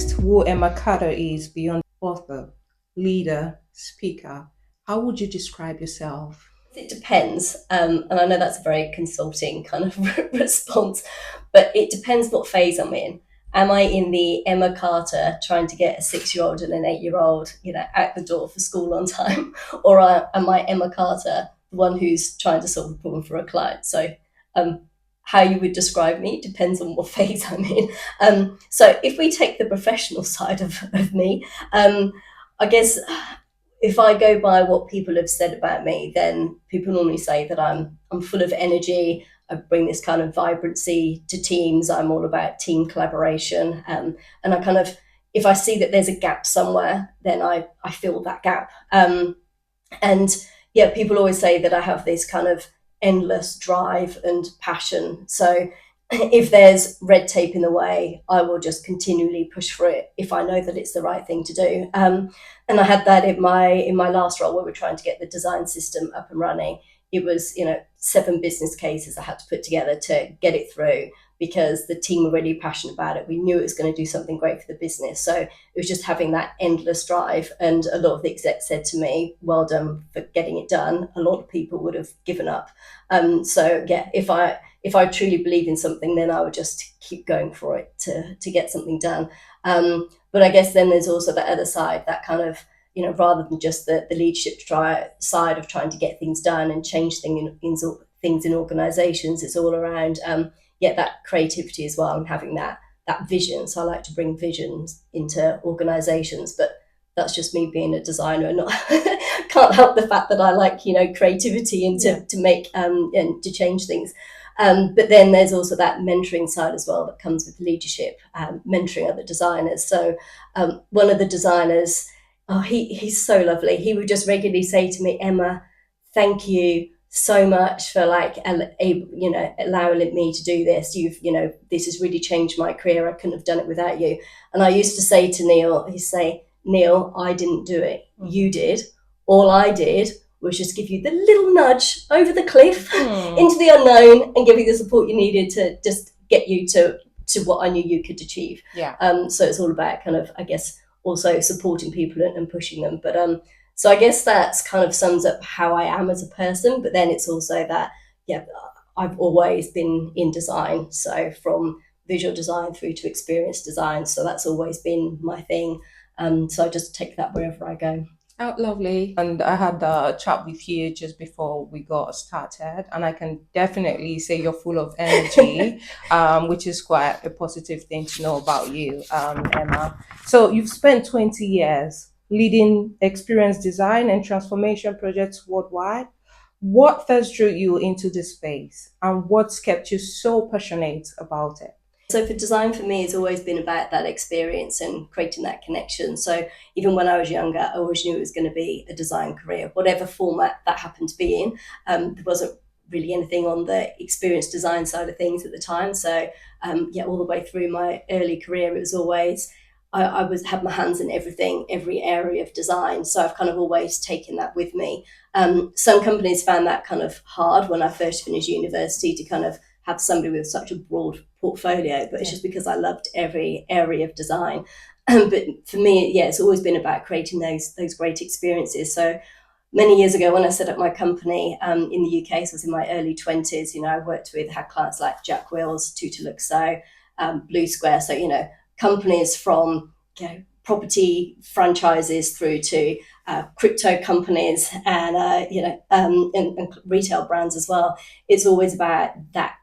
asked who Emma Carter is beyond author, leader, speaker, how would you describe yourself? It depends, and I know that's a very consulting kind of response, but it depends what phase I'm in. Am I in the Emma Carter trying to get a 6-year-old and an 8-year-old, out the door for school on time, or am I Emma Carter, the one who's trying to solve a problem for a client? So, um, how you would describe me depends on what phase I'm in. So, if we take the professional side of me, I guess if I go by what people have said about me, then people normally say that I'm full of energy. I bring this kind of vibrancy to teams. I'm all about team collaboration, and I kind of, if I see that there's a gap somewhere, then I fill that gap. And yeah, people always say that I have this kind of endless drive and passion. So if there's red tape in the way, I will just continually push for it if I know that it's the right thing to do. And I had that in my last role where we're trying to get the design system up and running. It was 7 business cases I had to put together to get it through because the team were really passionate about it. We knew it was going to do something great for the business. So it was just having that endless drive. And a lot of the execs said to me, well done for getting it done. A lot of people would have given up. So yeah, if I truly believe in something, then I would just keep going for it to get something done. But I guess then there's also the other side, that kind of, rather than just the leadership side of trying to get things done and change things in organizations, it's all around that creativity as well, and having that vision. So I like to bring visions into organizations, but that's just me being a designer and not can't help the fact that I like creativity and to make and to change things. But then there's also that mentoring side as well that comes with leadership, mentoring other designers. So one of the designers, he's so lovely. He would just regularly say to me, Emma, thank you so much for allowing me to do this. This has really changed my career. I couldn't have done it without you. And I used to say to Neil, he'd say, Neil, I didn't do it. You did. All I did was just give you the little nudge over the cliff into the unknown and give you the support you needed to just get you to what I knew you could achieve. Yeah. So it's all about kind of, I guess, also supporting people and pushing them. But so I guess that's kind of sums up how I am as a person. But then it's also that, I've always been in design. So from visual design through to experience design. So that's always been my thing. So I just take that wherever I go. Oh, lovely. And I had a chat with you just before we got started, and I can definitely say you're full of energy, which is quite a positive thing to know about you, Emma. So you've spent 20 years leading experience design and transformation projects worldwide. What first drew you into this space, and what's kept you so passionate about it? So for design for me, it's always been about that experience and creating that connection. So even when I was younger, I always knew it was going to be a design career, whatever format that happened to be in. There wasn't really anything on the experience design side of things at the time. So all the way through my early career, it was always I was had my hands in everything, every area of design. So I've kind of always taken that with me. Some companies found that kind of hard when I first finished university to kind of have somebody with such a broad portfolio, but it's just because I loved every area of design. But for me, it's always been about creating those great experiences. So many years ago, when I set up my company in the UK, so I was in my early 20s, had clients like Jack Wills, Tutor Luxo, Blue Square. So, companies from property franchises through to crypto companies and retail brands as well. It's always about that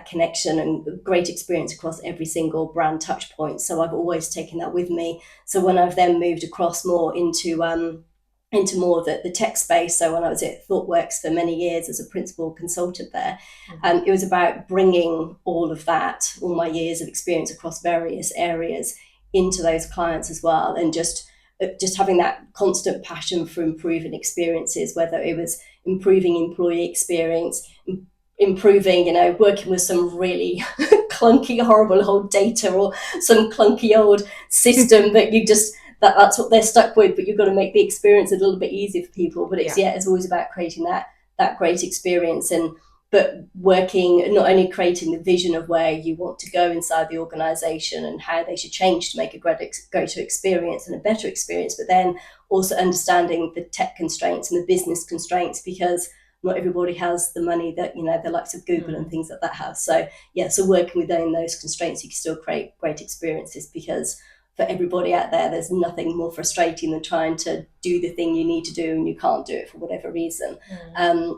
connection and great experience across every single brand touch point. So I've always taken that with me. So when I've then moved across more into more of the tech space, so when I was at ThoughtWorks for many years as a principal consultant there, it was about bringing all of that, all my years of experience across various areas into those clients as well, and just having that constant passion for improving experiences, whether it was improving employee experience, improving, working with some really clunky, horrible old data or some clunky old system that that's what they're stuck with, but you've got to make the experience a little bit easier for people. But it's always about creating that great experience. And but working, not only creating the vision of where you want to go inside the organization and how they should change to make a greater experience and a better experience, but then also understanding the tech constraints and the business constraints, because not everybody has the money that, you know, the likes of Google and things like that have. So yeah, so working within those constraints, you can still create great experiences, because for everybody out there, there's nothing more frustrating than trying to do the thing you need to do and you can't do it for whatever reason.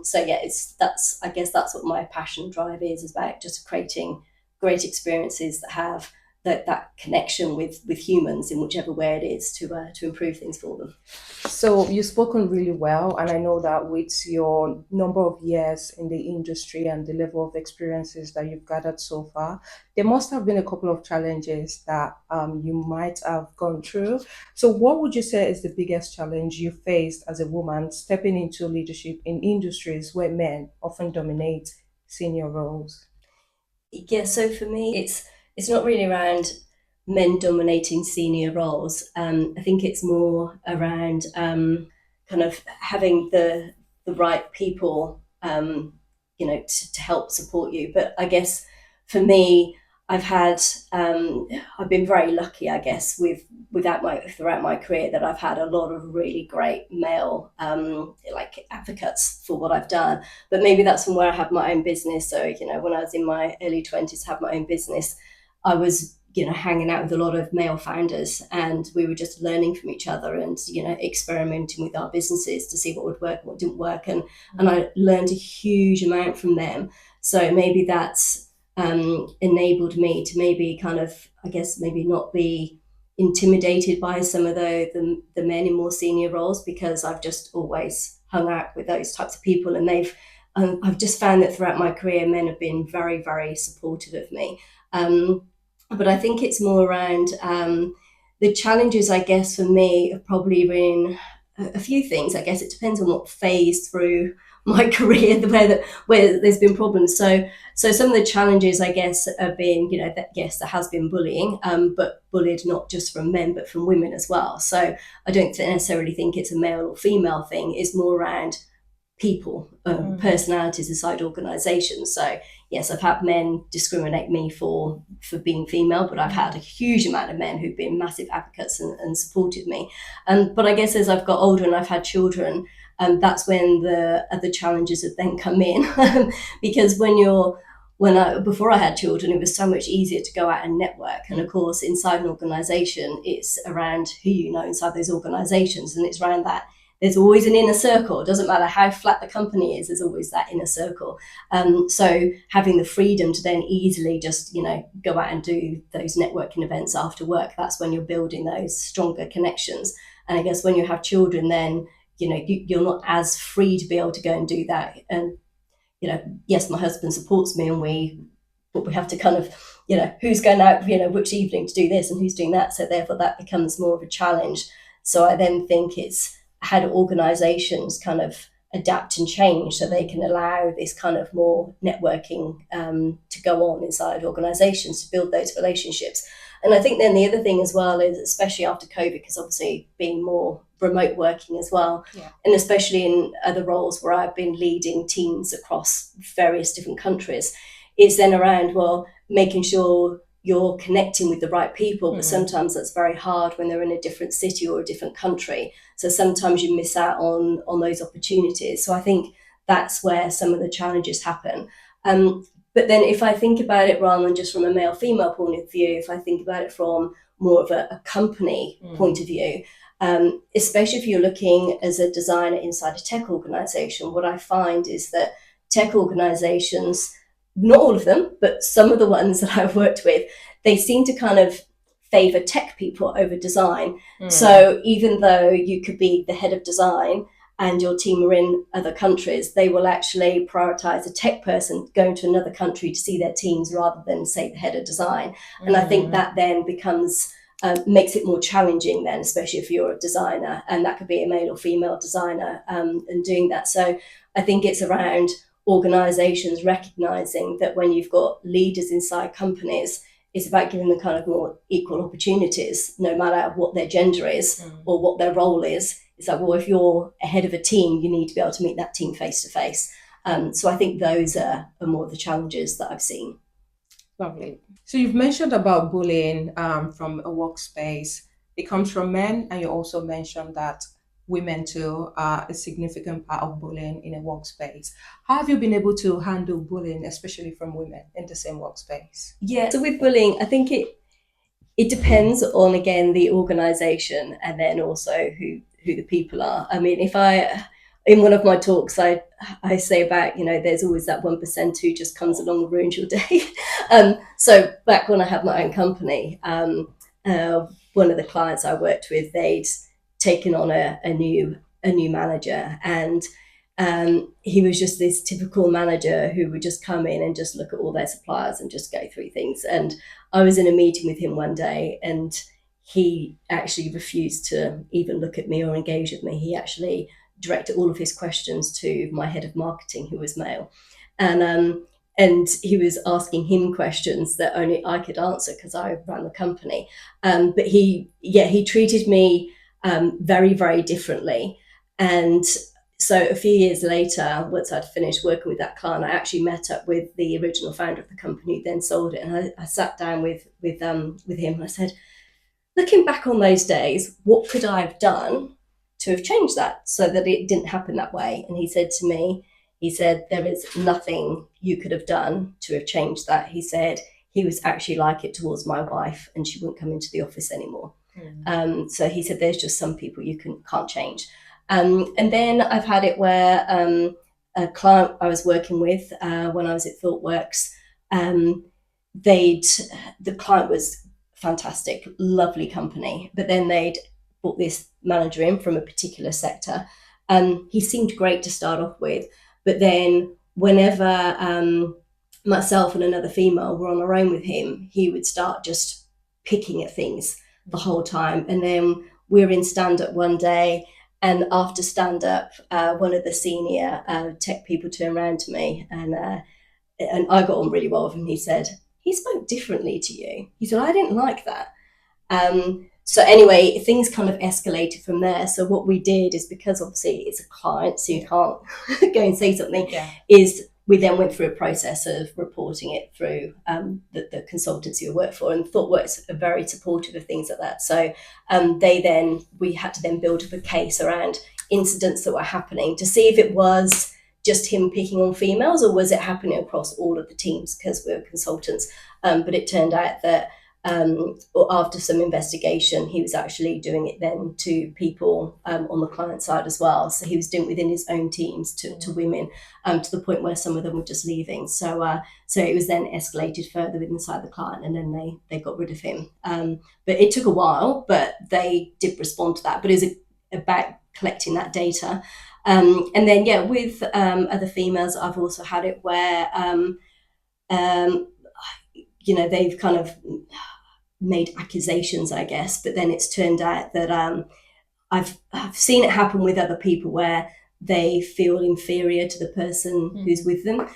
So yeah, that's, I guess that's what my passion drive is about, just creating great experiences that have that connection with humans in whichever way it is to improve things for them. So you've spoken really well, and I know that with your number of years in the industry and the level of experiences that you've gathered so far, there must have been a couple of challenges that you might have gone through. So, what would you say is the biggest challenge you faced as a woman stepping into leadership in industries where men often dominate senior roles? Yeah, so for me, it's not really around men dominating senior roles. I think it's more around kind of having the right people, to help support you. But I guess for me, I've had I've been very lucky, I guess, without my throughout my career, that I've had a lot of really great male like advocates for what I've done. But maybe that's from where I had my own business. So, you know, when I was in my early 20s, had my own business, I was, you know, hanging out with a lot of male founders, and we were just learning from each other and, you know, experimenting with our businesses to see what would work and what didn't work. And I learned a huge amount from them. So maybe that's enabled me to maybe kind of, I guess, maybe not be intimidated by some of the men in more senior roles, because I've just always hung out with those types of people, and I've just found that throughout my career, men have been very, very supportive of me. But I think it's more around the challenges, I guess, for me have probably been a few things. I guess it depends on what phase through my career where there's been problems. So some of the challenges, I guess, have been, you know, that yes, there has been bullying, but bullied not just from men but from women as well. So I don't necessarily think it's a male or female thing. It's more around people, personalities inside organisations. So yes, I've had men discriminate me for being female, but I've had a huge amount of men who've been massive advocates and supported me. But I guess as I've got older and I've had children, that's when the other challenges have then come in, because before I had children, it was so much easier to go out and network. And of course, inside an organisation, it's around who you know inside those organisations, and it's around that. There's always an inner circle. It doesn't matter how flat the company is, there's always that inner circle. So having the freedom to then easily just, you know, go out and do those networking events after work, that's when you're building those stronger connections. And I guess when you have children, then, you know, you're not as free to be able to go and do that. And, you know, yes, my husband supports me, but we have to kind of, you know, who's going out, you know, which evening to do this and who's doing that. So therefore that becomes more of a challenge. So I then think it's how do organizations kind of adapt and change so they can allow this kind of more networking to go on inside organizations to build those relationships. And I think then the other thing as well is, especially after COVID, because obviously being more remote working as well, and especially in other roles where I've been leading teams across various different countries, it's then around, well, making sure you're connecting with the right people, but sometimes that's very hard when they're in a different city or a different country. So sometimes you miss out on those opportunities. So I think that's where some of the challenges happen. But then if I think about it rather than just from a male-female point of view, if I think about it from more of a company point of view, especially if you're looking as a designer inside a tech organization, what I find is that tech organizations, not all of them, but some of the ones that I've worked with, they seem to kind of favor tech people over design. So even though you could be the head of design and your team are in other countries, they will actually prioritize a tech person going to another country to see their teams rather than, say, the head of design. And I think that then becomes makes it more challenging then, especially if you're a designer, and that could be a male or female designer, and doing that. So I think it's around organizations recognizing that when you've got leaders inside companies, it's about giving them kind of more equal opportunities, no matter what their gender is or what their role is. It's like, well, if you're a head of a team, you need to be able to meet that team face to face. So I think those are more of the challenges that I've seen. Lovely. So you've mentioned about bullying from a workspace. It comes from men, and you also mentioned that women too are a significant part of bullying in a workspace. How have you been able to handle bullying, especially from women in the same workspace? Yeah. So with bullying, I think it depends on, again, the organization, and then also who the people are. I mean, if I in one of my talks, I say about, there's always that 1% who just comes along and ruins your day. So back when I had my own company, one of the clients I worked with, they'd taken on a new manager, and he was just this typical manager who would just come in and just look at all their suppliers and just go through things. And I was in a meeting with him one day, and he actually refused to even look at me or engage with me. He actually directed all of his questions to my head of marketing, who was male, and he was asking him questions that only I could answer because I ran the company. But he treated me very, very differently. And so a few years later, once I'd finished working with that client, I actually met up with the original founder of the company who then sold it, and I sat down with him, and I said, looking back on those days, what could I have done to have changed that so that it didn't happen that way? And he said to me, he said, there is nothing you could have done to have changed that. He said he was actually like it towards my wife, and she wouldn't come into the office anymore. So he said there's just some people you can't change. And then I've had it where a client I was working with when I was at ThoughtWorks, the client was fantastic, lovely company, but then they'd brought this manager in from a particular sector. He seemed great to start off with, but then whenever myself and another female were on our own with him, he would start just picking at things the whole time. And then we're in stand-up one day, and after stand-up, one of the senior tech people turned around to me, and I got on really well with him. He said, he spoke differently to you. He said, I didn't like that. So anyway, things kind of escalated from there. So what we did is, because obviously it's a client, so you can't go and say something, is we then went through a process of reporting it through the consultancy we work for, and ThoughtWorks are very supportive of things like that. So we had to then build up a case around incidents that were happening to see if it was just him picking on females, or was it happening across all of the teams, because we were consultants. But it turned out that after some investigation, he was actually doing it then to people on the client side as well. So he was doing it within his own teams to women, to the point where some of them were just leaving. So it was then escalated further inside the client, and then they got rid of him. But it took a while, but they did respond to that. But it was about collecting that data. And then, with other females, I've also had it where, they've kind of made accusations, I guess, but then it's turned out that I've seen it happen with other people where they feel inferior to the person who's with them.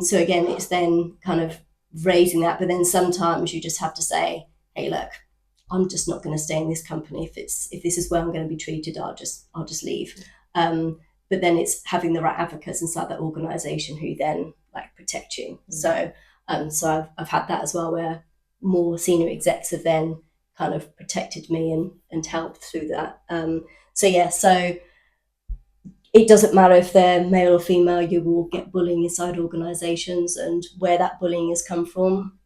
So again, it's then kind of raising that, but then sometimes you just have to say, hey, look, I'm just not going to stay in this company. If this is where I'm going to be treated, I'll just leave. But then it's having the right advocates inside that organization who then protect you. So I've had that as well, where more senior execs have then kind of protected me and helped through that. So it doesn't matter if they're male or female, you will get bullying inside organizations, and where that bullying has come from,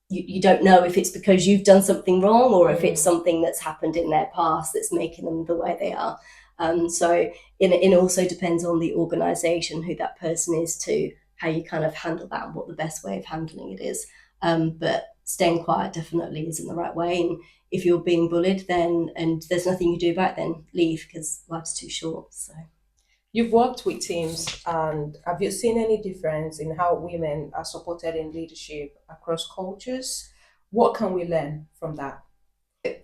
you don't know if it's because you've done something wrong, or if it's something that's happened in their past that's making them the way they are. So it also depends on the organization, who that person is, to how you kind of handle that and what the best way of handling it is. But staying quiet definitely isn't the right way. And if you're being bullied, then, and there's nothing you do about it, then leave, because life's too short. So You've worked with teams, and have you seen any difference in how women are supported in leadership across cultures? What can we learn from that?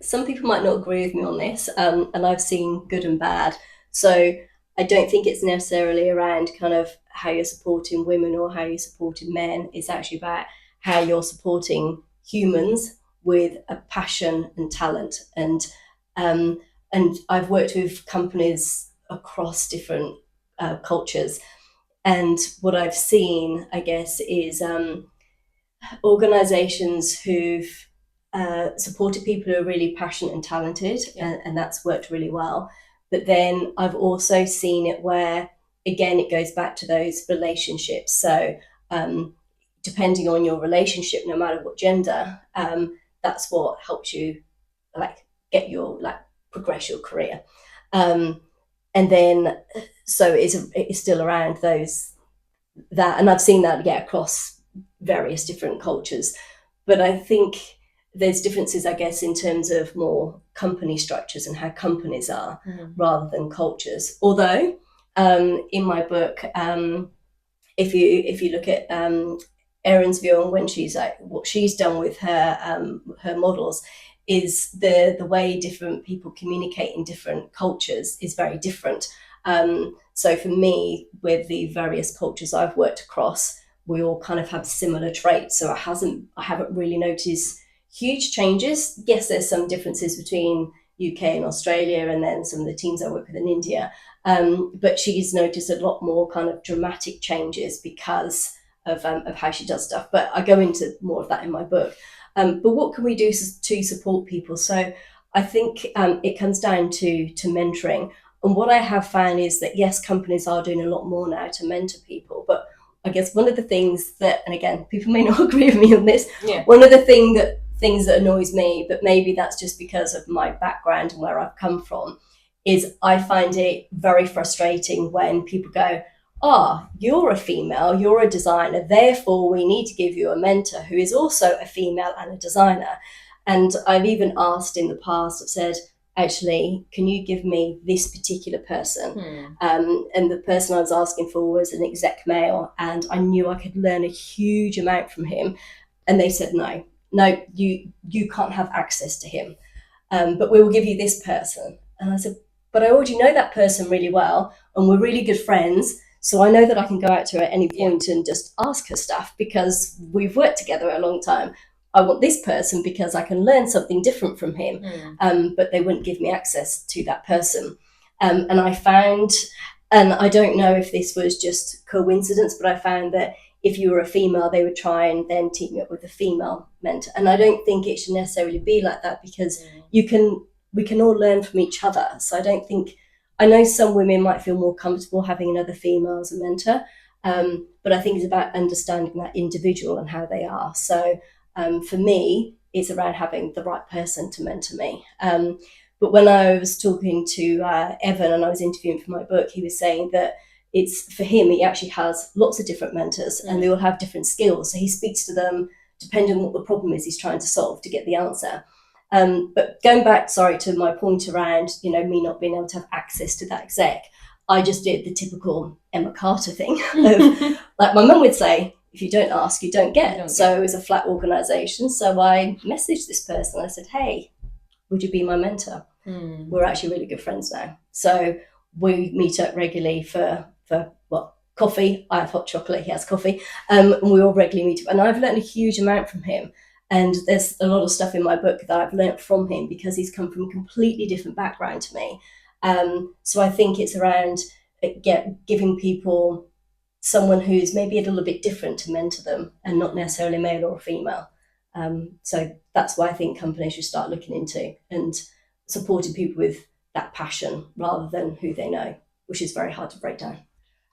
some people might not agree with me on this, and I've seen good and bad. So I don't think it's necessarily around kind of how you're supporting women or how you're supporting men. It's actually about how you're supporting humans with a passion and talent. And I've worked with companies across different cultures, And what I've seen, I guess, is organizations who've supported people who are really passionate and talented, and that's worked really well. But then I've also seen it where, again, it goes back to those relationships. So depending on your relationship, no matter what gender, that's what helps you like get your like progress your career. And then so it's still around those that, and I've seen that across various different cultures. But I think there's differences, I guess, in terms of more company structures and how companies are rather than cultures. Although in my book, if you look at Erin's view on when she's like what she's done with her models is the way different people communicate in different cultures is very different. So for me, with the various cultures I've worked across, we all kind of have similar traits. So I haven't really noticed huge changes. Yes, there's some differences between UK and Australia, and then some of the teams I work with in India. But she's noticed a lot more kind of dramatic changes because of how she does stuff. But I go into more of that in my book. But what can we do to support people? So I think it comes down to mentoring. And what I have found is that, yes, companies are doing a lot more now to mentor people. But I guess one of the things that, and again, people may not agree with me on this, one of the things that annoys me, but maybe that's just because of my background and where I've come from, is I find it very frustrating when people go, you're a female, you're a designer, therefore we need to give you a mentor who is also a female and a designer. And I've even asked in the past, I've said, actually, can you give me this particular person? And the person I was asking for was an exec male, and I knew I could learn a huge amount from him. And they said, no, you can't have access to him, but we will give you this person. And I said, but I already know that person really well, and we're really good friends. So I know that I can go out to her at any point and just ask her stuff because we've worked together a long time. I want this person because I can learn something different from him. But they wouldn't give me access to that person. And I found, and I don't know if this was just coincidence, but I found that if you were a female, they would try and then team you up with a female mentor. And I don't think it should necessarily be like that because we can all learn from each other. So I know some women might feel more comfortable having another female as a mentor, but I think it's about understanding that individual and how they are. So for me, it's around having the right person to mentor me. But when I was talking to Evan and I was interviewing for my book, he was saying that it's for him, he actually has lots of different mentors and they all have different skills. So he speaks to them depending on what the problem is he's trying to solve to get the answer. But going back, to my point around, me not being able to have access to that exec, I just did the typical Emma Carter thing of, like my mum would say, if you don't ask, you don't get. So it was a flat organisation. So I messaged this person. I said, hey, would you be my mentor? We're actually really good friends now. So we meet up regularly for coffee. I have hot chocolate, he has coffee. And we all regularly meet up. And I've learned a huge amount from him. And there's a lot of stuff in my book that I've learned from him because he's come from a completely different background to me. So I think it's around giving people someone who's maybe a little bit different to mentor them and not necessarily male or female. So that's why I think companies should start looking into and supporting people with that passion rather than who they know, which is very hard to break down.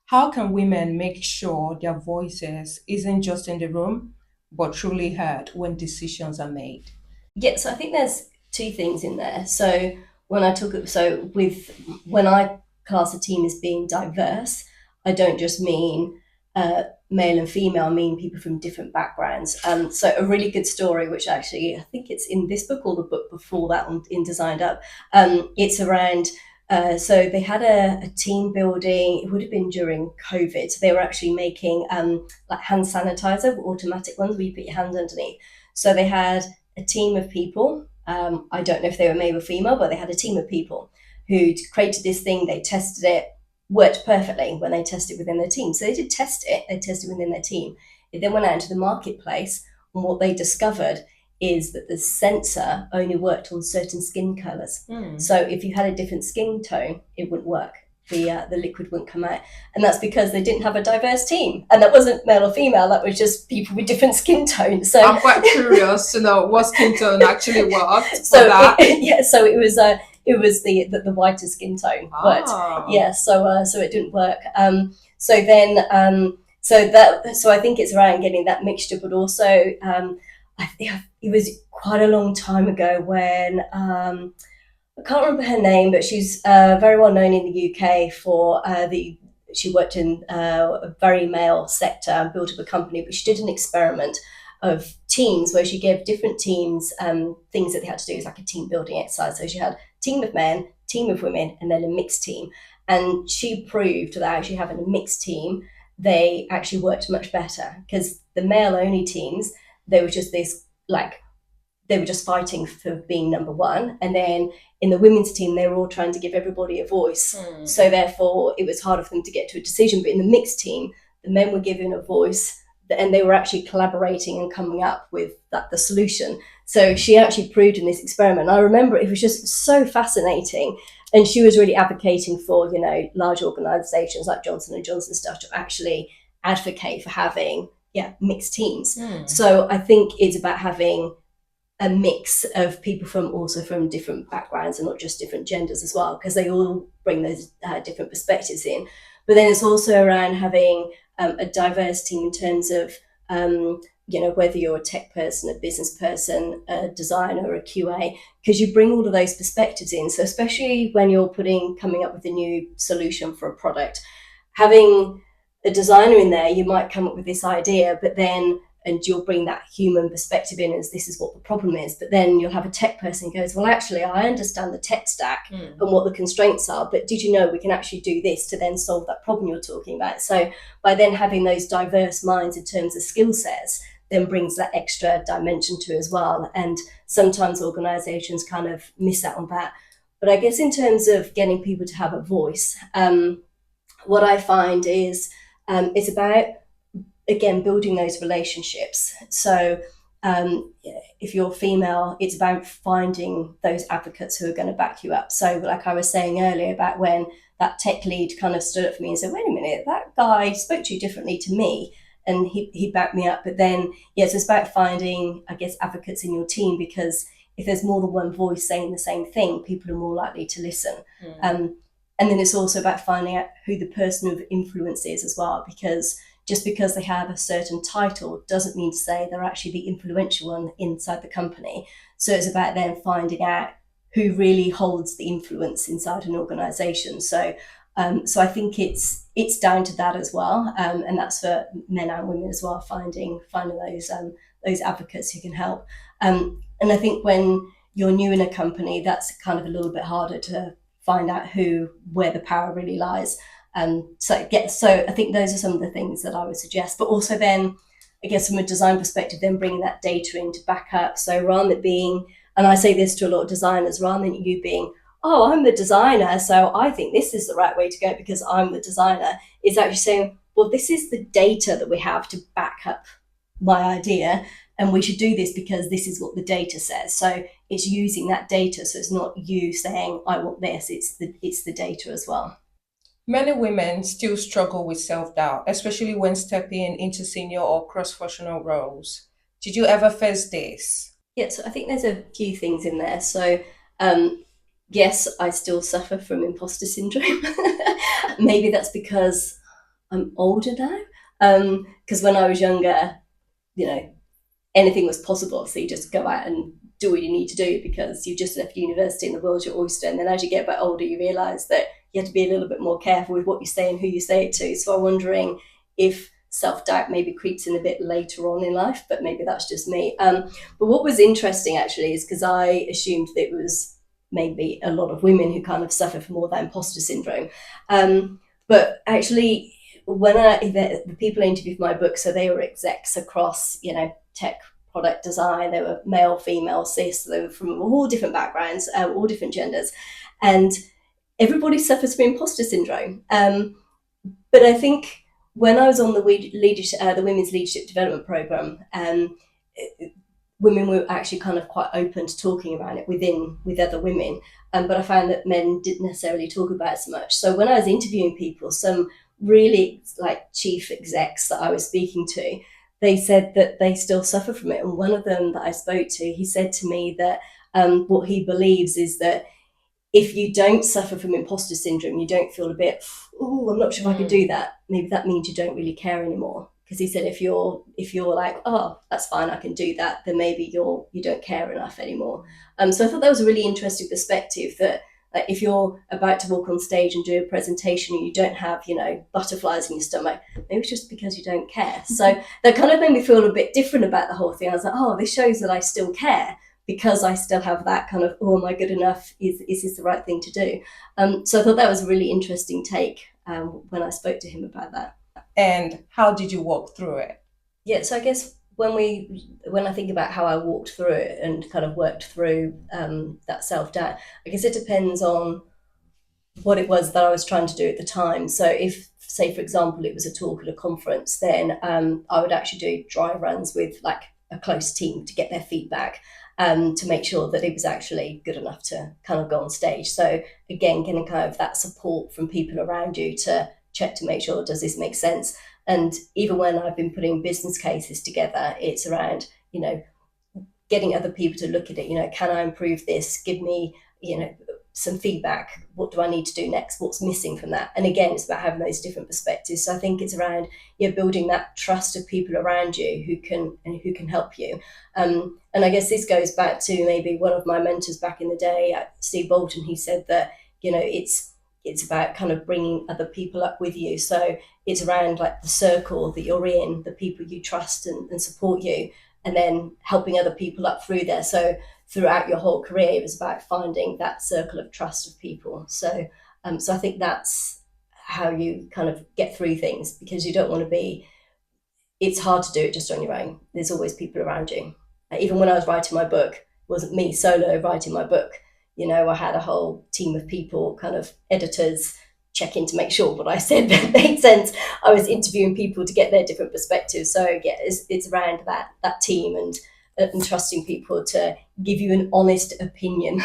How can women make sure their voices isn't just in the room, but truly heard when decisions are made? Yeah, so I think there's two things in there. So when I class a team as being diverse, I don't just mean male and female, I mean people from different backgrounds. So a really good story, which actually I think it's in this book or the book before that in Designed Up, it's around so they had a team building. It would have been during COVID. So they were actually making like hand sanitizer, automatic ones where you put your hand underneath. So they had a team of people. I don't know if they were male or female, but they had a team of people who'd created this thing. They tested it, worked perfectly when they tested within their team. So they did test it. They tested within their team. It then went out into the marketplace, and what they discovered is that the sensor only worked on certain skin colors. So if you had a different skin tone, it wouldn't work. the liquid wouldn't come out, and that's because they didn't have a diverse team, and that wasn't male or female. That was just people with different skin tones. So I'm quite curious to know what skin tone actually worked for so that. so it was the whiter skin tone, but yeah, so it didn't work. So then so I think it's around getting that mixture, but also I think it was quite a long time ago when I can't remember her name, but she's very well known in the UK for she worked in a very male sector and built up a company, but she did an experiment of teams where she gave different teams things that they had to do. It was like a team building exercise. So she had a team of men, team of women, and then a mixed team. And she proved that actually having a mixed team, they actually worked much better, because the male only teams, they were just this like they were just fighting for being number one. And then in the women's team, they were all trying to give everybody a voice. So therefore, it was harder for them to get to a decision. But in the mixed team, the men were given a voice, and they were actually collaborating and coming up with the solution. So she actually proved in this experiment. I remember it was just so fascinating. And she was really advocating for, large organizations like Johnson and Johnson stuff to actually advocate for having, mixed teams. So I think it's about having a mix of people from different backgrounds and not just different genders as well, because they all bring those different perspectives in. But then it's also around having a diverse team in terms of whether you're a tech person, a business person, a designer, or a QA, because you bring all of those perspectives in. So especially when you're coming up with a new solution for a product, having a designer in there, you might come up with this idea, and you'll bring that human perspective in as this is what the problem is. But then you'll have a tech person who goes, well, actually, I understand the tech stack and what the constraints are, but did you know we can actually do this to then solve that problem you're talking about? So by then having those diverse minds in terms of skill sets, then brings that extra dimension to as well. And sometimes organizations kind of miss out on that. But I guess in terms of getting people to have a voice, what I find is it's about, again, building those relationships. So if you're female, it's about finding those advocates who are going to back you up. So like I was saying earlier about when that tech lead kind of stood up for me and said, wait a minute, that guy spoke to you differently to me, and he backed me up. But then, so it's about finding, I guess, advocates in your team, because if there's more than one voice saying the same thing, people are more likely to listen. And then it's also about finding out who the person of influence is as well, because just because they have a certain title doesn't mean to say they're actually the influential one inside the company. So it's about then finding out who really holds the influence inside an organization. So I think it's down to that as well, and that's for men and women as well, finding those advocates who can help. And I think when you're new in a company, that's kind of a little bit harder to find out where the power really lies. So I think those are some of the things that I would suggest. But also then, I guess from a design perspective, then bringing that data in to back up. So rather than being, and I say this to a lot of designers, rather than you being, oh, I'm the designer, so I think this is the right way to go because I'm the designer, is actually saying, well, this is the data that we have to back up my idea, and we should do this because this is what the data says. So it's using that data. So it's not you saying, I want this, it's the data as well. Many women still struggle with self doubt, especially when stepping into senior or cross functional roles. Did you ever face this? Yeah, so I think there's a few things in there. So, yes, I still suffer from imposter syndrome. Maybe that's because I'm older now. Because when I was younger, anything was possible. So you just go out and do what you need to do because you just left university and the world's your oyster. And then as you get a bit older, you realise that you have to be a little bit more careful with what you say and who you say it to. So I'm wondering if self-doubt maybe creeps in a bit later on in life, but maybe that's just me. But what was interesting actually is because I assumed that it was maybe a lot of women who kind of suffer from more that imposter syndrome. But actually, when the people I interviewed for my book, so they were execs across, tech, product design, they were male, female, cis, they were from all different backgrounds, all different genders. And everybody suffers from imposter syndrome. But I think when I was on the Women's Leadership Development Programme, women were actually kind of quite open to talking about it with other women. but I found that men didn't necessarily talk about it so much. So when I was interviewing people, some really like chief execs that I was speaking to, they said that they still suffer from it. And one of them that I spoke to, he said to me that what he believes is that if you don't suffer from imposter syndrome, you don't feel a bit, oh, I'm not sure if I could do that. Maybe that means you don't really care anymore. Because he said if you're like, oh, that's fine, I can do that, then maybe you don't care enough anymore. So I thought that was a really interesting perspective, that like, if you're about to walk on stage and do a presentation and you don't have, butterflies in your stomach, maybe it's just because you don't care. So that kind of made me feel a bit different about the whole thing. I was like, oh, this shows that I still care, because I still have that kind of, oh, am I good enough? Is this the right thing to do? So I thought that was a really interesting take when I spoke to him about that. And how did you walk through it? Yeah, so I guess when I think about how I walked through it and kind of worked through that self doubt, I guess it depends on what it was that I was trying to do at the time. So if, say, for example, it was a talk at a conference, then I would actually do dry runs with like a close team to get their feedback, to make sure that it was actually good enough to kind of go on stage. So again, getting kind of that support from people around you to check to make sure, does this make sense? And even when I've been putting business cases together, it's around, getting other people to look at it. Can I improve this? Give me, some feedback. What do I need to do next? What's missing from that? And again, it's about having those different perspectives. So I think it's around building that trust of people around you who can help you. And I guess this goes back to maybe one of my mentors back in the day, Steve Bolton. He said that it's about kind of bringing other people up with you. So it's around like the circle that you're in, the people you trust and support you, and then helping other people up through there. So throughout your whole career, it was about finding that circle of trust of people. So I think that's how you kind of get through things, because you don't want to be, it's hard to do it just on your own. There's always people around you. Even when I was writing my book, it wasn't me solo writing my book. I had a whole team of people, kind of editors, checking to make sure what I said made sense. I was interviewing people to get their different perspectives. So yeah, it's around that team and trusting people to give you an honest opinion.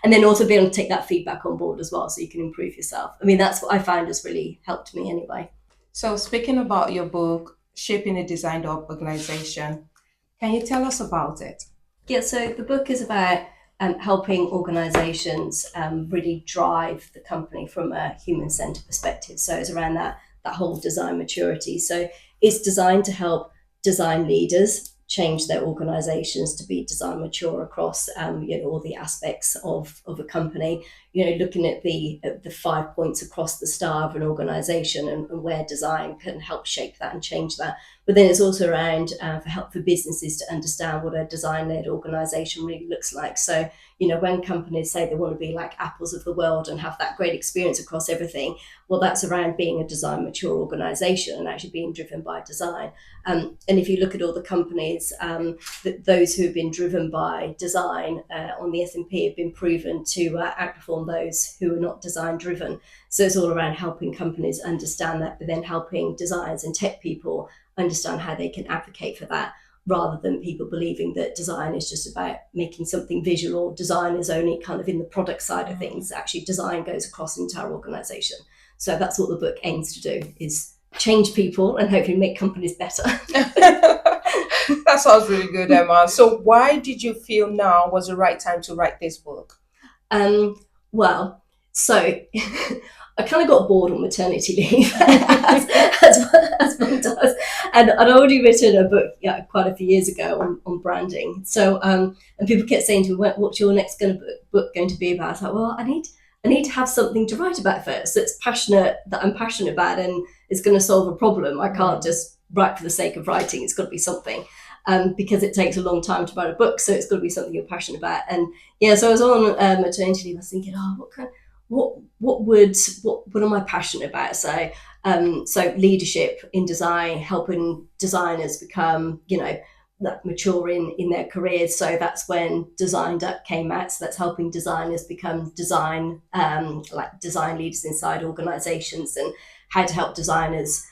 And then also be able to take that feedback on board as well, so you can improve yourself. I mean, that's what I find has really helped me anyway. So, speaking about your book, Shaping a Designed Up Organization, can you tell us about it? Yeah, so the book is about helping organizations really drive the company from a human-centered perspective. So it's around that whole design maturity. So it's designed to help design leaders change their organizations to be design mature across all the aspects of a company, looking at the 5 points across the star of an organization, and where design can help shape that and change that. But then it's also around for businesses to understand what a design-led organization really looks like. So when companies say they want to be like Apples of the world and have that great experience across everything, well, that's around being a design mature organization and actually being driven by design. And if you look at all the companies, those who have been driven by design on the S&P have been proven to outperform those who are not design driven. So it's all around helping companies understand that, but then helping designers and tech people understand how they can advocate for that, rather than people believing that design is just about making something visual, or design is only kind of in the product side of things. Actually, design goes across the entire organization. So that's what the book aims to do, is change people and hopefully make companies better. That sounds really good, Emma. So, why did you feel now was the right time to write this book? Well, so I kind of got bored on maternity leave, as one does, and I'd already written a book quite a few years ago on branding. So and people kept saying to me, "What's your next book going to be about?" I was like, "Well, I need to have something to write about first that I'm passionate about and is going to solve a problem. I can't just write for the sake of writing. It's got to be something." Because it takes a long time to write a book, so it's got to be something you're passionate about. And yeah, so I was on maternity leave. I was thinking, what am I passionate about? So leadership in design, helping designers become that mature in their careers. So that's when Designed Up came out. So that's helping designers become design leaders inside organizations, and how to help designers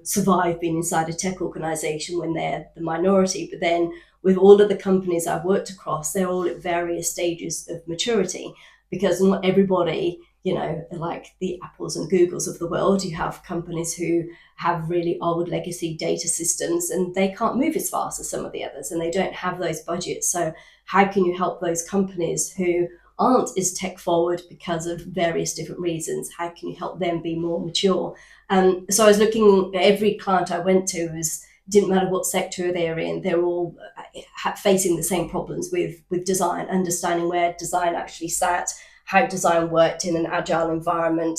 survive being inside a tech organization when they're the minority. But then with all of the companies I've worked across, they're all at various stages of maturity, because not everybody, like the Apples and Googles of the world, you have companies who have really old legacy data systems and they can't move as fast as some of the others and they don't have those budgets. So how can you help those companies who aren't as tech forward because of various different reasons? How can you help them be more mature? So I was looking at every client I went to, was didn't matter what sector they're in, they're all facing the same problems with design, understanding where design actually sat, how design worked in an agile environment,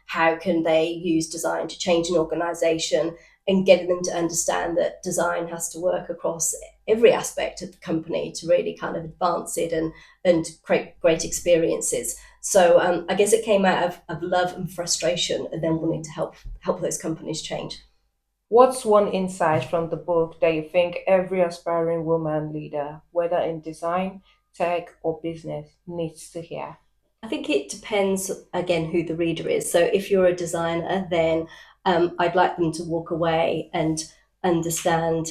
how can they use design to change an organization, and getting them to understand that design has to work across every aspect of the company to really kind of advance it and create great experiences. So I guess it came out of love and frustration, and then wanting to help those companies change. What's one insight from the book that you think every aspiring woman leader, whether in design, tech, or business, needs to hear? I think it depends again who the reader is. So if you're a designer, then I'd like them to walk away and understand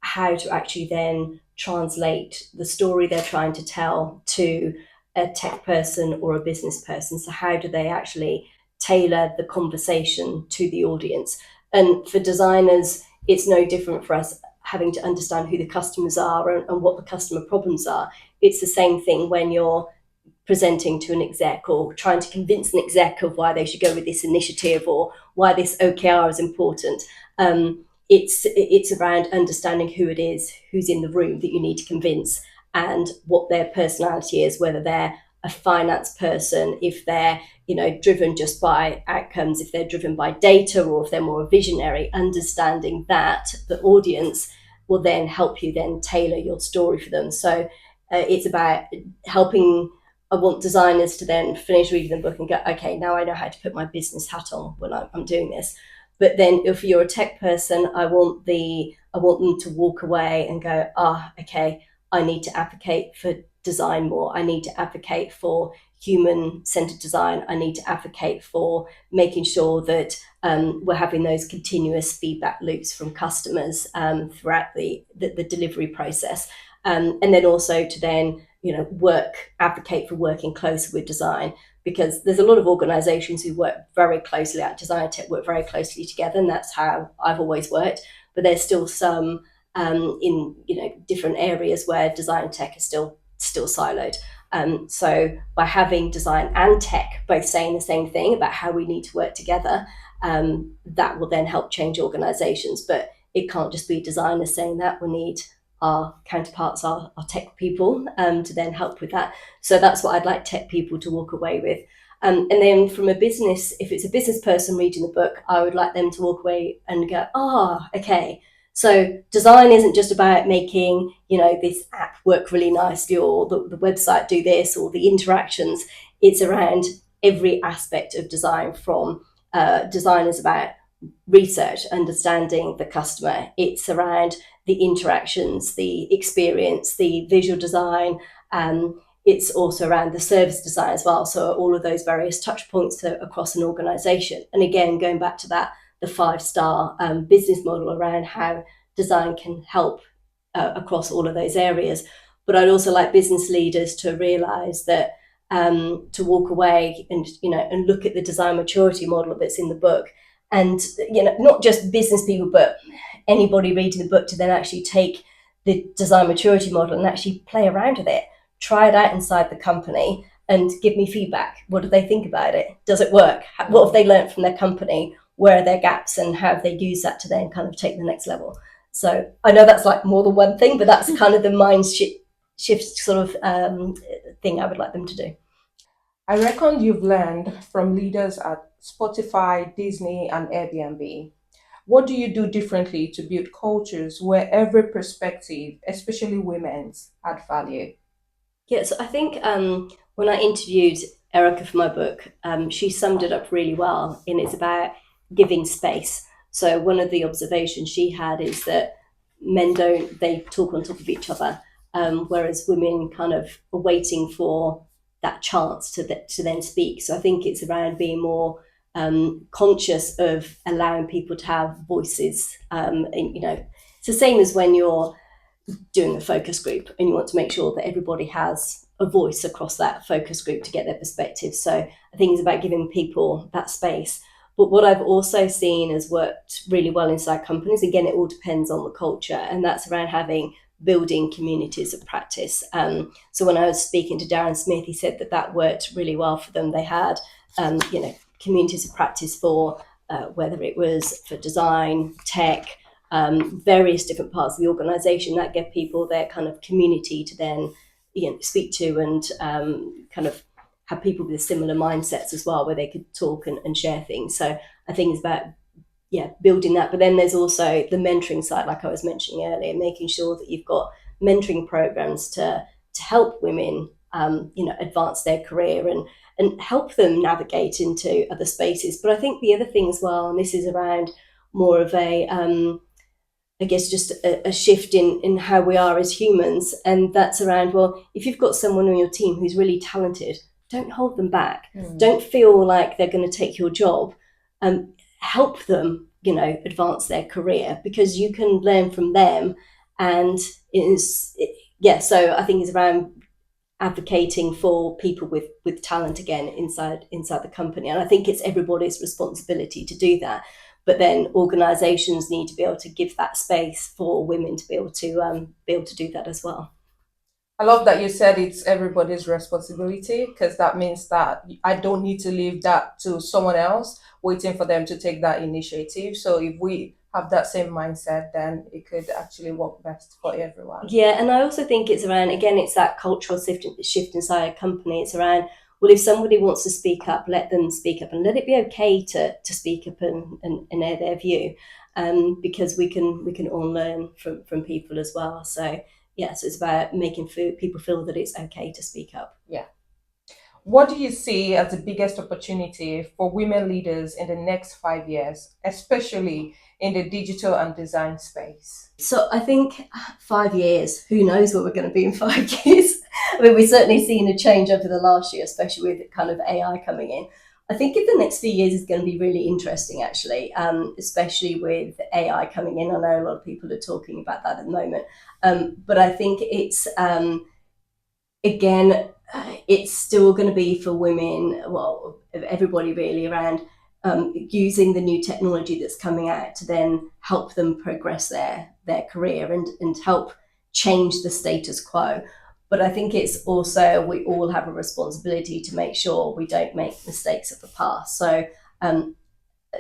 how to actually then translate the story they're trying to tell to a tech person or a business person. So how do they actually tailor the conversation to the audience? And for designers, it's no different for us having to understand who the customers are and what the customer problems are. It's the same thing when you're presenting to an exec or trying to convince an exec of why they should go with this initiative or why this OKR is important. It's around understanding who it is, who's in the room that you need to convince, and what their personality is, whether they're a finance person, if they're driven just by outcomes, if they're driven by data, or if they're more visionary. Understanding that the audience will then help you then tailor your story for them. So it's about helping. I want designers to then finish reading the book and go, okay, now I know how to put my business hat on when I'm doing this. But then if you're a tech person, I want them to walk away and go, okay, I need to advocate for design more. I need to advocate for human-centered design. I need to advocate for making sure that we're having those continuous feedback loops from customers throughout the delivery process. And then also to then advocate for working closer with design, because there's a lot of organizations who work very closely at design and tech, work very closely together, and that's how I've always worked. But there's still some in different areas where design and tech is still siloed. So by having design and tech both saying the same thing about how we need to work together, that will then help change organizations. But it can't just be designers saying that. We need our counterparts, our tech people, to then help with that. So that's what I'd like tech people to walk away with. And then from a business, if it's a business person reading the book, I would like them to walk away and go, okay. So design isn't just about making, this app work really nicely, or the website do this, or the interactions. It's around every aspect of design. From design is about research, understanding the customer. It's around the interactions, the experience, the visual design. It's also around the service design as well. So all of those various touch points across an organization. And again, going back to that, the 5-star business model around how design can help across all of those areas. But I'd also like business leaders to realize that to walk away and look at the design maturity model that's in the book, and not just business people, but anybody reading the book, to then actually take the design maturity model and actually play around with it, try it out inside the company, and give me feedback. What do they think about it? Does it work? What have they learned from their company? Where are their gaps, and how have they used that to then kind of take the next level? So I know that's like more than one thing, but that's kind of the mind shift sort of thing I would like them to do. I reckon you've learned from leaders at Spotify, Disney, and Airbnb. What do you do differently to build cultures where every perspective, especially women's, add value? Yeah, so I think when I interviewed Erica for my book, she summed it up really well, and it's about giving space. So one of the observations she had is that men don't, they talk on top of each other, whereas women kind of are waiting for that chance to then speak. So I think it's around being more conscious of allowing people to have voices. And, it's the same as when you're doing a focus group, and you want to make sure that everybody has a voice across that focus group to get their perspective. So I think it's about giving people that space. But what I've also seen has worked really well inside companies, again, it all depends on the culture, and that's around having building communities of practice. So when I was speaking to Darren Smith, he said that that worked really well for them. They had, communities of practice for whether it was for design, tech, various different parts of the organisation that gave people their kind of community to then speak to, and kind of have people with similar mindsets as well, where they could talk and share things. So I think it's about building that. But then there's also the mentoring side, like I was mentioning earlier, making sure that you've got mentoring programs to help women advance their career and help them navigate into other spaces. But I think the other thing as well, and this is around more of a I guess just a shift in how we are as humans, and that's around, well, if you've got someone on your team who's really talented, don't hold them back. Don't feel like they're going to take your job. Help them, advance their career, because you can learn from them. And so I think it's around advocating for people with talent again inside the company, and I think it's everybody's responsibility to do that. But then organisations need to be able to give that space for women to be able to do that as well. I love that you said it's everybody's responsibility, because that means that I don't need to leave that to someone else waiting for them to take that initiative. So if we have that same mindset, then it could actually work best for everyone. Yeah, and I also think it's around, again, it's that cultural shift inside a company. It's around, well, if somebody wants to speak up, let them speak up, and let it be okay to speak up and air their view, because we can all learn from people as well. So so it's about making people feel that it's okay to speak up. Yeah. What do you see as the biggest opportunity for women leaders in the next 5 years, especially in the digital and design space? So I think 5 years, who knows what we're going to be in 5 years? I mean, we've certainly seen a change over the last year, especially with kind of AI coming in. I think in the next few years is going to be really interesting, actually, especially with AI coming in. I know a lot of people are talking about that at the moment. But I think it's, again, it's still going to be for women, well, everybody really, around using the new technology that's coming out to then help them progress their career and help change the status quo. But I think it's also, we all have a responsibility to make sure we don't make mistakes of the past. So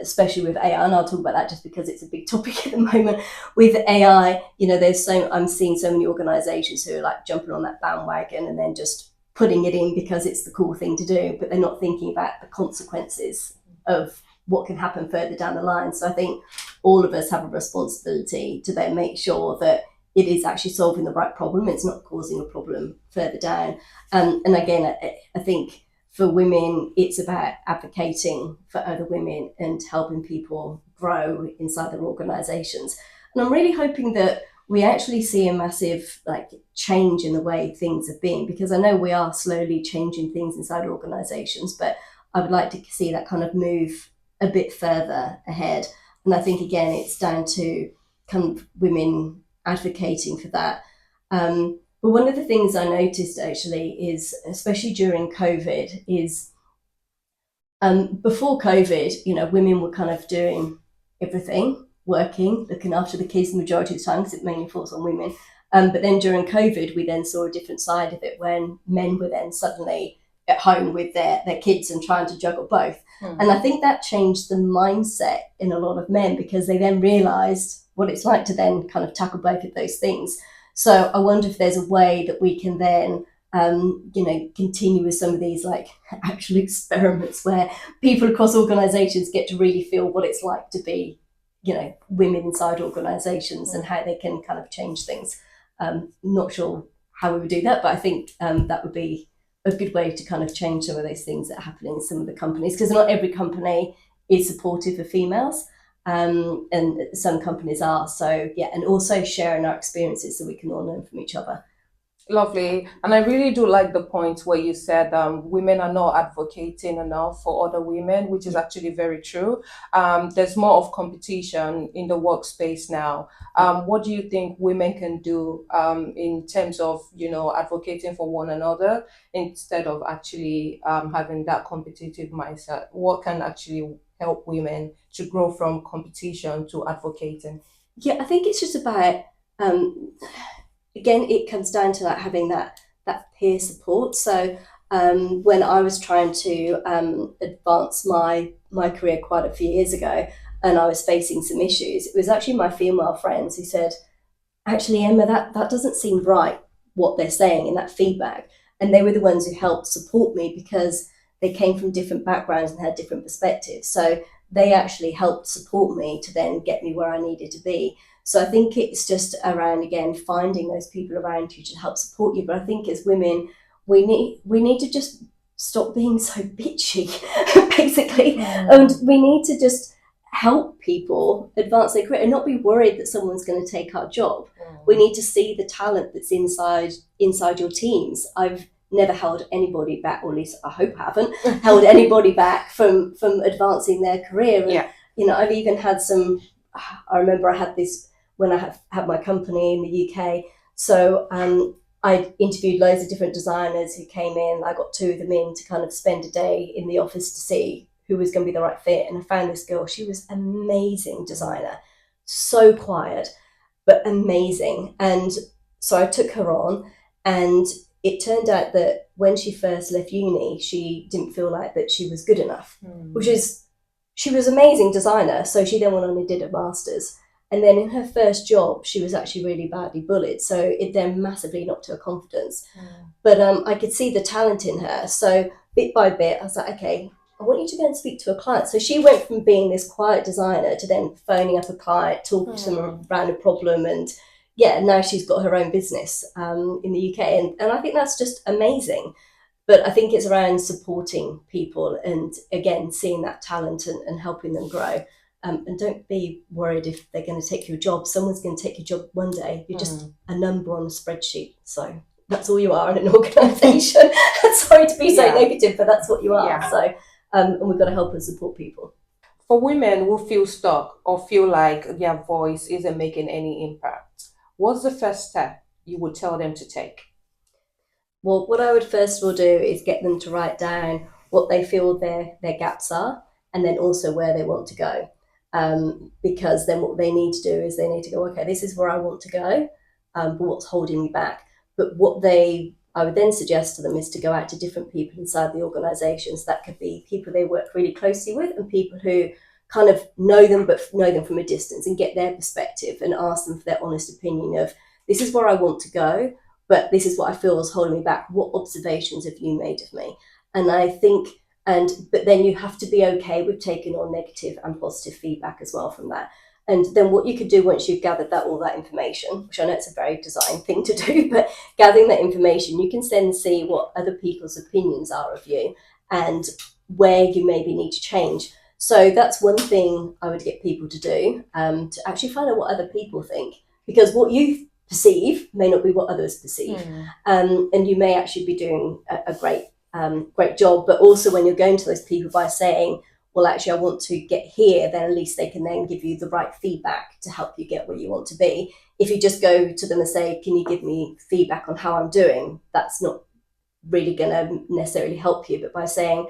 especially with AI, and I'll talk about that just because it's a big topic at the moment. With AI, I'm seeing so many organizations who are like jumping on that bandwagon and then just putting it in because it's the cool thing to do, but they're not thinking about the consequences of what can happen further down the line. So I think all of us have a responsibility to then make sure that it is actually solving the right problem. It's not causing a problem further down. And again, I think for women, it's about advocating for other women and helping people grow inside their organisations. And I'm really hoping that we actually see a massive change in the way things have been, because I know we are slowly changing things inside organisations, but I would like to see that kind of move a bit further ahead. And I think, again, it's down to kind of women advocating for that. But one of the things I noticed actually is, especially during COVID, is before COVID, women were kind of doing everything, working, looking after the kids the majority of the time, because it mainly falls on women. But then during COVID, we then saw a different side of it when men were then suddenly at home with their kids and trying to juggle both. And I think that changed the mindset in a lot of men, because they then realised what it's like to then kind of tackle both of those things. So I wonder if there's a way that we can then, continue with some of these actual experiments where people across organisations get to really feel what it's like to be, women inside organisations and how they can kind of change things. Not sure how we would do that, but I think that would be a good way to kind of change some of those things that happen in some of the companies, because not every company is supportive of females. And some companies are. So and also sharing our experiences so we can all learn from each other. Lovely. And I really do like the point where you said women are not advocating enough for other women, which is actually very true. There's more of competition in the workspace now. What do you think women can do in terms of, advocating for one another instead of actually having that competitive mindset? What can actually help women to grow from competition to advocating? Yeah, I think it's just about um, again, it comes down to like having that peer support. So when I was trying to advance my career quite a few years ago, and I was facing some issues, it was actually my female friends who said, actually, Emma, that doesn't seem right, what they're saying in that feedback. And they were the ones who helped support me because they came from different backgrounds and had different perspectives. So they actually helped support me to then get me where I needed to be. So I think it's just around, again, finding those people around you to help support you. But I think as women, we need to just stop being so bitchy, basically, and we need to just help people advance their career and not be worried that someone's going to take our job. We need to see the talent that's inside your teams. I've never held anybody back, or at least I hope I haven't held anybody back from advancing their career. And Yeah. I've even had some. I remember I had this when I had my company in the UK. So I interviewed loads of different designers who came in. I got two of them in to kind of spend a day in the office to see who was going to be the right fit. And I found this girl. She was an amazing designer, so quiet, but amazing. And so I took her on, and it turned out that when she first left uni, she didn't feel like that she was good enough, which is, she was an amazing designer. So she then went on and did a master's. And then in her first job, she was actually really badly bullied. So it then massively knocked her confidence. But I could see the talent in her. So bit by bit, I was like, okay, I want you to go and speak to a client. So she went from being this quiet designer to then phoning up a client, talking to them around a problem. And yeah, now she's got her own business in the UK. And I think that's just amazing. But I think it's around supporting people and, again, seeing that talent and helping them grow. And don't be worried if they're going to take your job. Someone's going to take your job one day. You're just a number on a spreadsheet. So that's all you are in an organisation. Sorry to be so Yeah. negative, but that's what you are. Yeah. So, and we've got to help and support people. For women who feel stuck or feel like their voice isn't making any impact, what's the first step you would tell them to take? Well, what I would first of all do is get them to write down what they feel their gaps are, and then also where they want to go. Because then what they need to do is they need to go, okay, this is where I want to go, but what's holding me back? But I would then suggest to them is to go out to different people inside the organisations. That could be people they work really closely with and people who kind of know them, but know them from a distance, and get their perspective and ask them for their honest opinion of, this is where I want to go, but this is what I feel is holding me back. What observations have you made of me? And I think, but then you have to be okay with taking on negative and positive feedback as well from that. And then what you could do once you've gathered all that information, which I know it's a very design thing to do, but gathering that information, you can then see what other people's opinions are of you and where you maybe need to change. So that's one thing I would get people to do, to actually find out what other people think, because what you perceive may not be what others perceive. And you may actually be doing a great job, but also when you're going to those people by saying, well, actually, I want to get here, then at least they can then give you the right feedback to help you get where you want to be. If you just go to them and say, can you give me feedback on how I'm doing? That's not really going to necessarily help you. But by saying,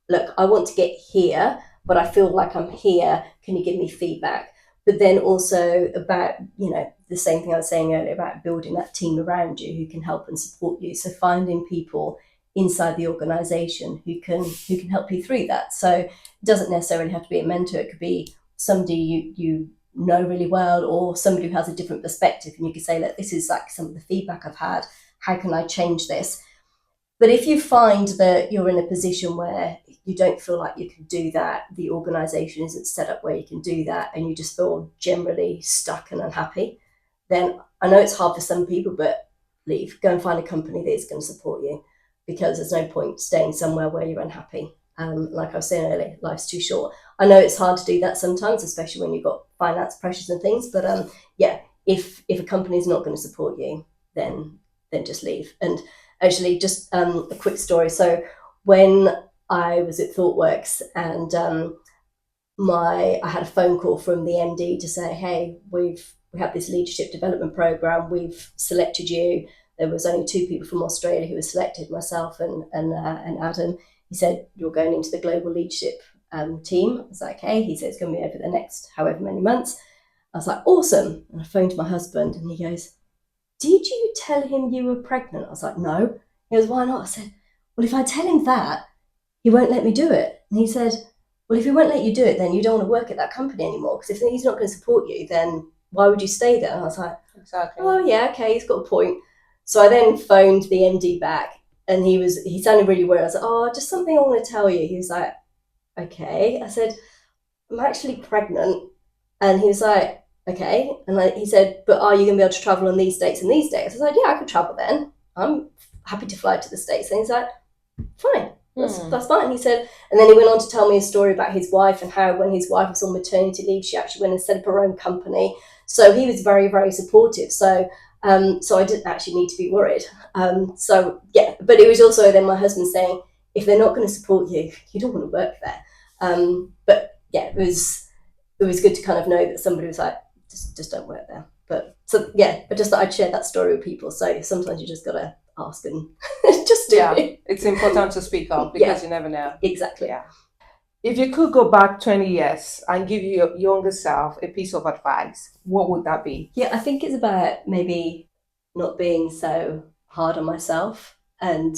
look, I want to get here, but I feel like I'm here. Can you give me feedback? But then also about, the same thing I was saying earlier about building that team around you who can help and support you. So finding people inside the organization who can help you through that. So it doesn't necessarily have to be a mentor. It could be somebody you know really well, or somebody who has a different perspective, and you can say, look, this is like some of the feedback I've had. How can I change this? But if you find that you're in a position where you don't feel like you can do that, the organisation isn't set up where you can do that, and you just feel generally stuck and unhappy, then I know it's hard for some people, but leave. Go and find a company that is going to support you, because there's no point staying somewhere where you're unhappy. Like I was saying earlier, life's too short. I know it's hard to do that sometimes, especially when you've got finance pressures and things. But yeah, if a company is not going to support you, then then just leave. And actually, just a quick story. So when I was at ThoughtWorks and I had a phone call from the MD to say, hey, we have this leadership development program. We've selected you. There was only 2 people from Australia who were selected, myself and Adam. He said, you're going into the global leadership team. I was like, okay. He said, it's going to be over the next however many months. I was like, awesome. And I phoned my husband and he goes, did you tell him you were pregnant? I was like, no. He goes, why not? I said, well, if I tell him that, he won't let me do it. And he said, well, if he won't let you do it, then you don't want to work at that company anymore. Because if he's not going to support you, then why would you stay there? And I was like, Exactly. oh, yeah, okay, he's got a point. So I then phoned the MD back and he sounded really worried. I was like, oh, just something I want to tell you. He was like, okay. I said, I'm actually pregnant. And he was like, okay. And he said, but are you going to be able to travel on these dates and these dates? I was like, yeah, I could travel then. I'm happy to fly to the States. And he's like, fine. That's fine. He said, and then he went on to tell me a story about his wife and how when his wife was on maternity leave, she actually went and set up her own company. So he was very, very supportive. So I didn't actually need to be worried. So yeah, but it was also then my husband saying, if they're not going to support you, you don't want to work there. But yeah, it was good to kind of know that somebody was like, just don't work there. But so yeah, but just that I'd share that story with people. So sometimes you just gotta ask and just do it. It's important to speak up because you never know. Exactly. Yeah. If you could go back 20 years and give your younger self a piece of advice, what would that be? Yeah, I think it's about maybe not being so hard on myself and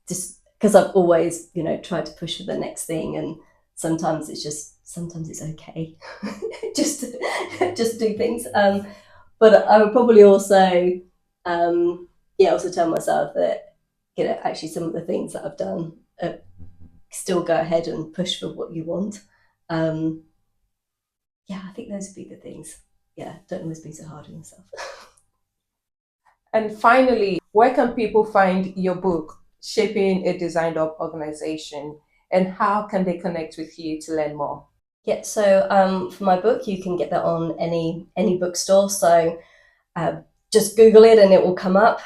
just because I've always, tried to push for the next thing and sometimes it's okay. just do things. But I would probably also also tell myself that, actually some of the things that I've done still go ahead and push for what you want. I think those would be the things. Yeah, don't always be so hard on yourself. And finally, where can people find your book, Shaping a Designed Up Organization, and how can they connect with you to learn more? Yeah, so for my book, you can get that on any bookstore. So just Google it and it will come up.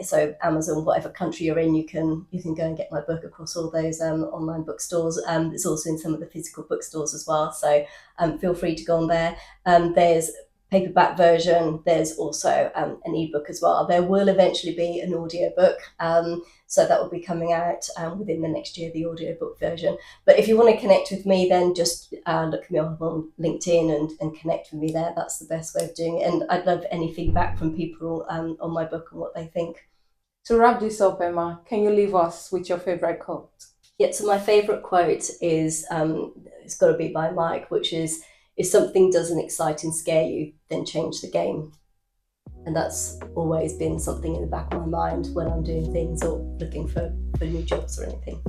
So Amazon, whatever country you're in, you can go and get my book across all those online bookstores. It's also in some of the physical bookstores as well. So feel free to go on there. There's paperback version. There's also an ebook as well. There will eventually be an audiobook. So that will be coming out within the next year, the audiobook version. But if you want to connect with me, then just look me up on LinkedIn and connect with me there. That's the best way of doing it. And I'd love any feedback from people on my book and what they think. To wrap this up, Emma, can you leave us with your favorite quote? Yeah, so my favorite quote is, it's got to be by Mike, which is, if something doesn't excite and scare you, then change the game. And that's always been something in the back of my mind when I'm doing things or looking for new jobs or anything.